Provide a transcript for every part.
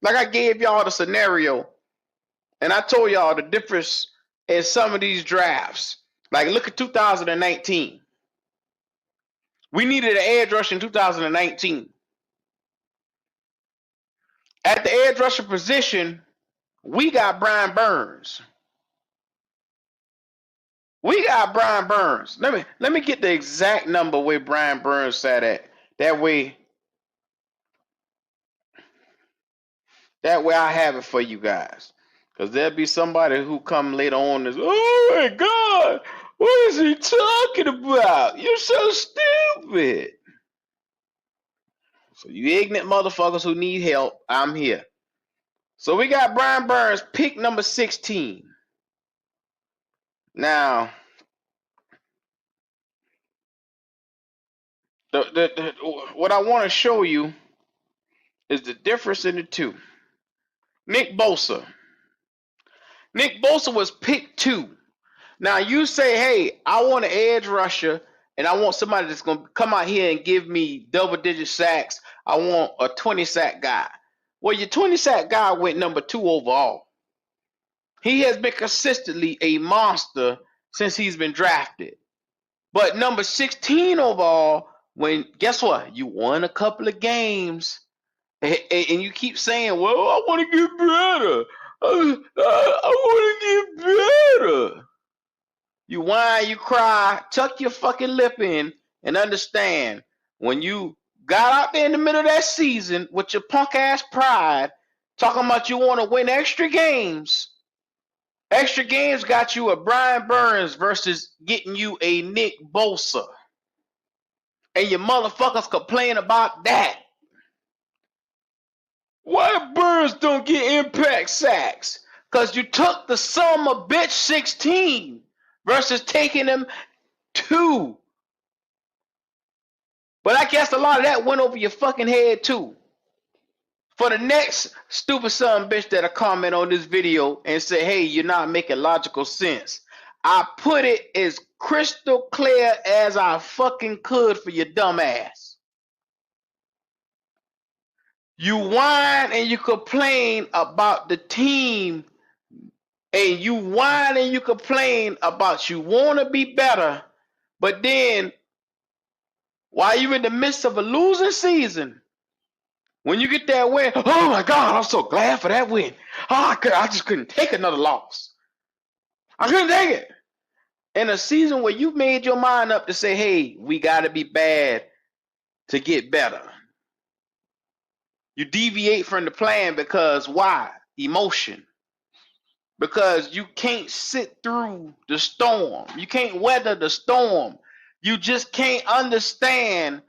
Like I gave y'all the scenario, and I told y'all the difference in some of these drafts. Like look at 2019. We needed an edge rush in 2019. At the edge rusher position, we got Brian Burns. Let me get the exact number where Brian Burns sat at. That way I have it for you guys. Because there'll be somebody who come later on and says, oh my God, what is he talking about? You're so stupid. So you ignorant motherfuckers who need help, I'm here. So we got Brian Burns, pick number 16. Now, what I want to show you is the difference in the two. Nick Bosa. Nick Bosa was pick 2. Now you say, hey, I want an edge rusher, and I want somebody that's going to come out here and give me double-digit sacks. I want a 20-sack guy. Well, your 20-sack guy went number 2 overall. He has been consistently a monster since he's been drafted. But number 16 overall, when guess what? You won a couple of games, and you keep saying, well, I want to get better. I want to get better. You whine, you cry, tuck your fucking lip in, and understand when you got out there in the middle of that season with your punk ass pride, talking about you want to win extra games. Extra games got you a Brian Burns versus getting you a Nick Bosa. And your motherfuckers complain about that. Why Burns don't get impact sacks? Because you took the sum of bitch 16 versus taking him 2. But I guess a lot of that went over your fucking head too. For the next stupid son bitch that'll comment on this video and say, hey, you're not making logical sense, I put it as crystal clear as I fucking could for your dumb ass. You whine and you complain about the team, and you whine and you complain about you want to be better, but then while you're in the midst of a losing season, when you get that win, oh my God, I'm so glad for that win. Oh, I just couldn't take another loss. I couldn't take it. In a season where you made your mind up to say, hey, we got to be bad to get better. You deviate from the plan because why? Emotion. Because you can't sit through the storm. You can't weather the storm. You just can't understand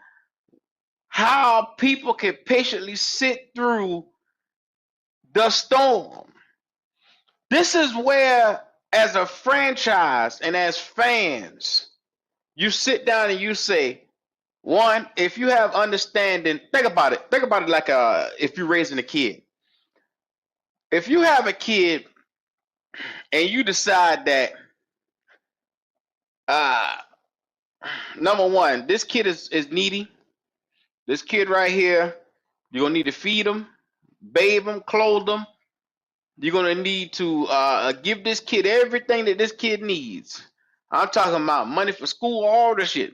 how people can patiently sit through the storm. This is where, as a franchise and as fans, you sit down and you say, one, if you have understanding, think about it like if you're raising a kid. If you have a kid and you decide that, number one, this kid is needy. This kid right here, you're going to need to feed him, bathe him, clothe him. You're going to need to give this kid everything that this kid needs. I'm talking about money for school, all this shit.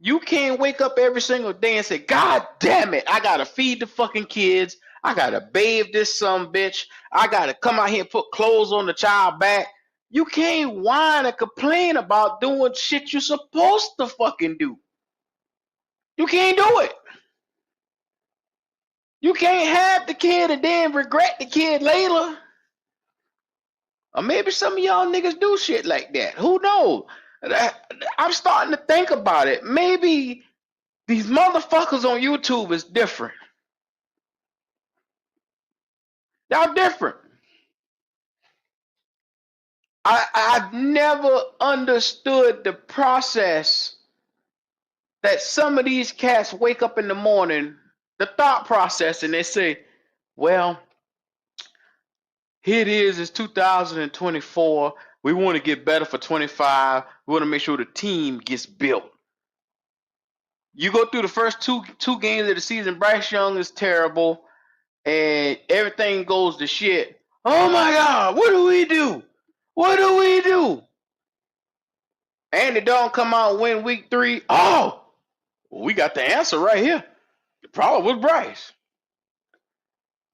You can't wake up every single day and say, God damn it, I got to feed the fucking kids. I got to bathe this son bitch. I got to come out here and put clothes on the child back. You can't whine and complain about doing shit you're supposed to fucking do. You can't do it. You can't have the kid and then regret the kid later. Or maybe some of y'all niggas do shit like that. Who knows? I'm starting to think about it. Maybe these motherfuckers on YouTube is different. Y'all different. I've never understood the process that some of these cats wake up in the morning, the thought process, and they say, well, here it is, it's 2024. We want to get better for 25. We want to make sure the team gets built. You go through the first two games of the season, Bryce Young is terrible. and everything goes to shit. Oh my God, what do we do? What do we do? Andy Dalton come out and win week 3. Oh, well, we got the answer right here. The problem was Bryce.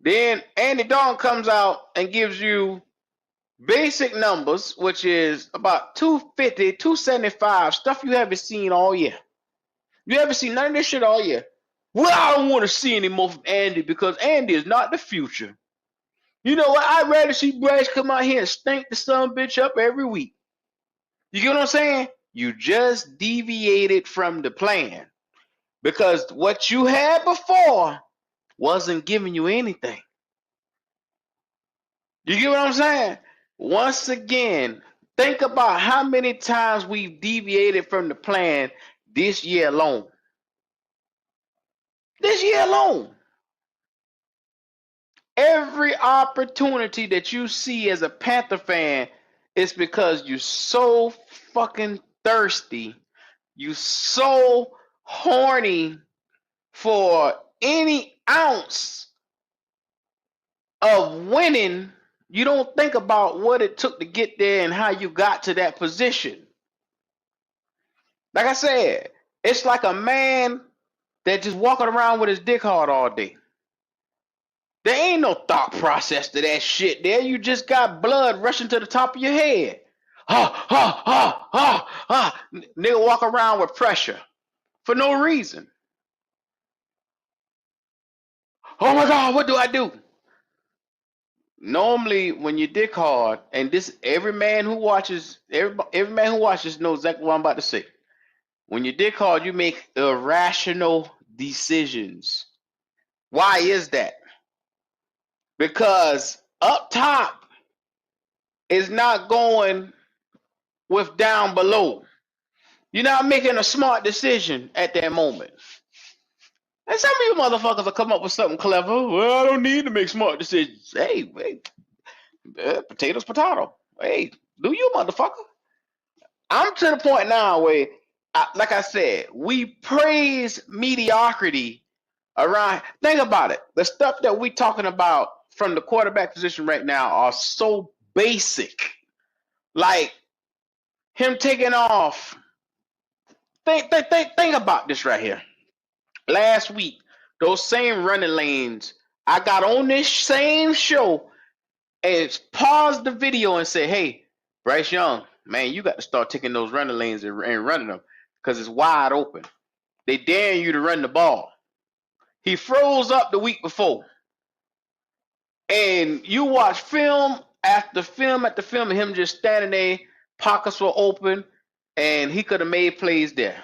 Then Andy Dalton comes out and gives you basic numbers, which is about 250, 275, stuff you haven't seen all year. You haven't seen none of this shit all year. Well, I don't want to see any more from Andy because Andy is not the future. You know what? I'd rather see Bryce come out here and stink the son bitch up every week. You get what I'm saying? You just deviated from the plan because what you had before wasn't giving you anything. You get what I'm saying? Once again, think about how many times we've deviated from the plan this year alone. This year alone. Every opportunity that you see as a Panther fan is because you're so fucking thirsty. You so horny for any ounce of winning. You don't think about what it took to get there and how you got to that position. Like I said, it's like a man that just walking around with his dick hard all day. There ain't no thought process to that shit there. You just got blood rushing to the top of your head. Ha, ha, ha, ha, ha. Nigga walk around with pressure for no reason. Oh my God, what do I do? Normally, when you dick hard, and this every man who watches knows exactly what I'm about to say. When you dick hard, you make irrational decisions. Why is that? Because up top is not going with down below. You're not making a smart decision at that moment. And some of you motherfuckers will come up with something clever. Well, I don't need to make smart decisions. Hey, potatoes, potato. Hey, do you, motherfucker? I'm to the point now where, like I said, we praise mediocrity around. Think about it. The stuff that we talking about from the quarterback position right now are so basic. Like him taking off. Think about this right here. Last week, those same running lanes, I got on this same show and paused the video and said, hey, Bryce Young, man, you got to start taking those running lanes and running them because it's wide open. They dare you to run the ball. He froze up the week before. And you watch film after film after film of him just standing there, pockets were open, and he could have made plays there.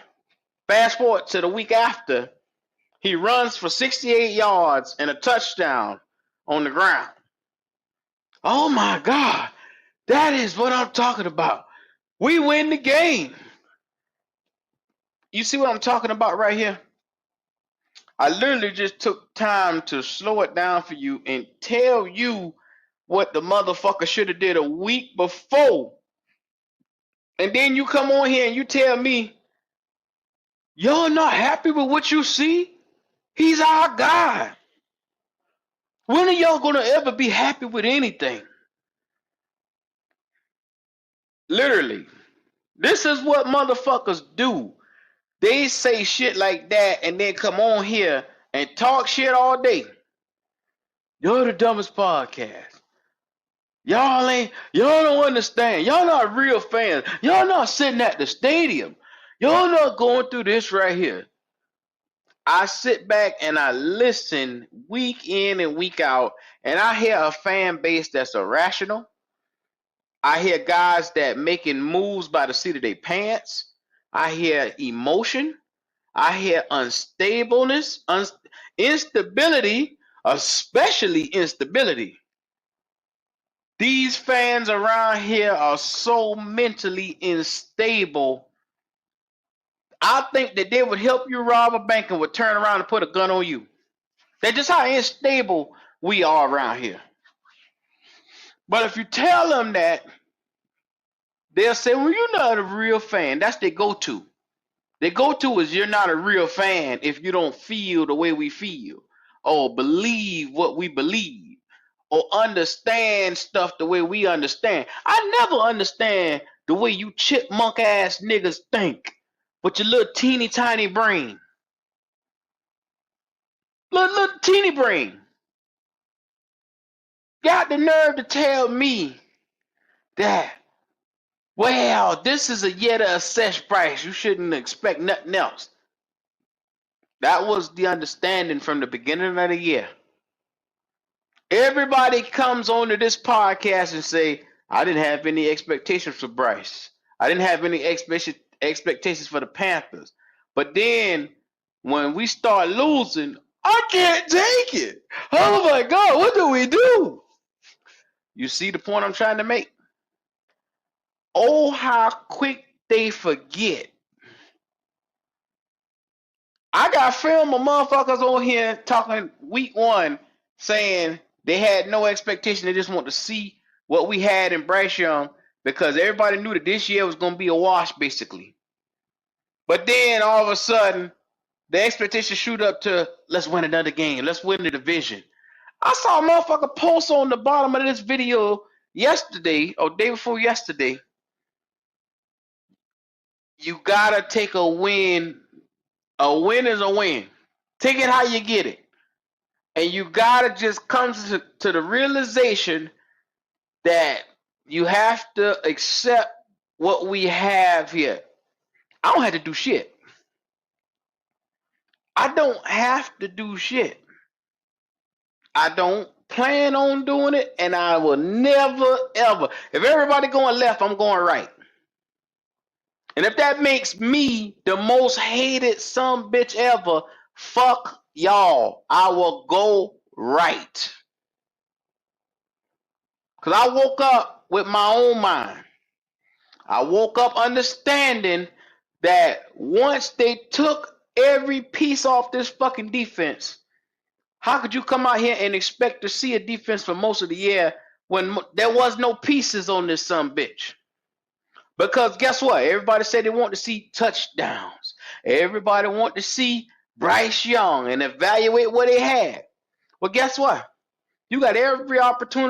Fast forward to the week after, he runs for 68 yards and a touchdown on the ground. Oh my God, that is what I'm talking about. We win the game. You see what I'm talking about right here? I literally just took time to slow it down for you and tell you what the motherfucker should have did a week before. And then you come on here and you tell me, you're not happy with what you see? He's our guy. When are y'all gonna ever be happy with anything? Literally. This is what motherfuckers do. They say shit like that and then come on here and talk shit all day. You're the dumbest podcast. Y'all don't understand. Y'all not real fans. Y'all not sitting at the stadium. Y'all not going through this right here. I sit back and I listen week in and week out, and I hear a fan base that's irrational. I hear guys that making moves by the seat of their pants. I hear emotion. I hear unstableness, instability, especially instability. These fans around here are so mentally unstable. I think that they would help you rob a bank and would turn around and put a gun on you. That's just how unstable we are around here. But if you tell them that, they'll say, well, you're not a real fan. That's their go-to. Their go-to is you're not a real fan if you don't feel the way we feel. or believe what we believe or understand stuff the way we understand. I never understand the way you chipmunk ass niggas think with your little teeny tiny brain. Little teeny brain. Got the nerve to tell me that, well, this is a yet a assessed price. You shouldn't expect nothing else. That was the understanding from the beginning of the year. Everybody comes onto this podcast and say, I didn't have any expectations for Bryce. I didn't have any expectations for the Panthers. But then when we start losing, I can't take it. Oh my God, what do we do? You see the point I'm trying to make? Oh, how quick they forget. I got film of motherfuckers on here talking week one saying they had no expectation. They just want to see what we had in Bryce Young because everybody knew that this year was going to be a wash, basically. But then all of a sudden, the expectation shoot up to let's win another game. Let's win the division. I saw a motherfucker post on the bottom of this video yesterday or day before yesterday. You gotta take a win. A win is a win. Take it how you get it. And you gotta just come to the realization that you have to accept what we have here. I don't have to do shit. I don't have to do shit. I don't plan on doing it, and I will never ever. If everybody going left, I'm going right. And if that makes me the most hated son bitch ever, fuck y'all. I will go right. Because I woke up with my own mind. I woke up understanding that once they took every piece off this fucking defense, how could you come out here and expect to see a defense for most of the year when there was no pieces on this son bitch? Because guess what? Everybody said they want to see touchdowns. Everybody want to see Bryce Young and evaluate what they had. Well, guess what? You got every opportunity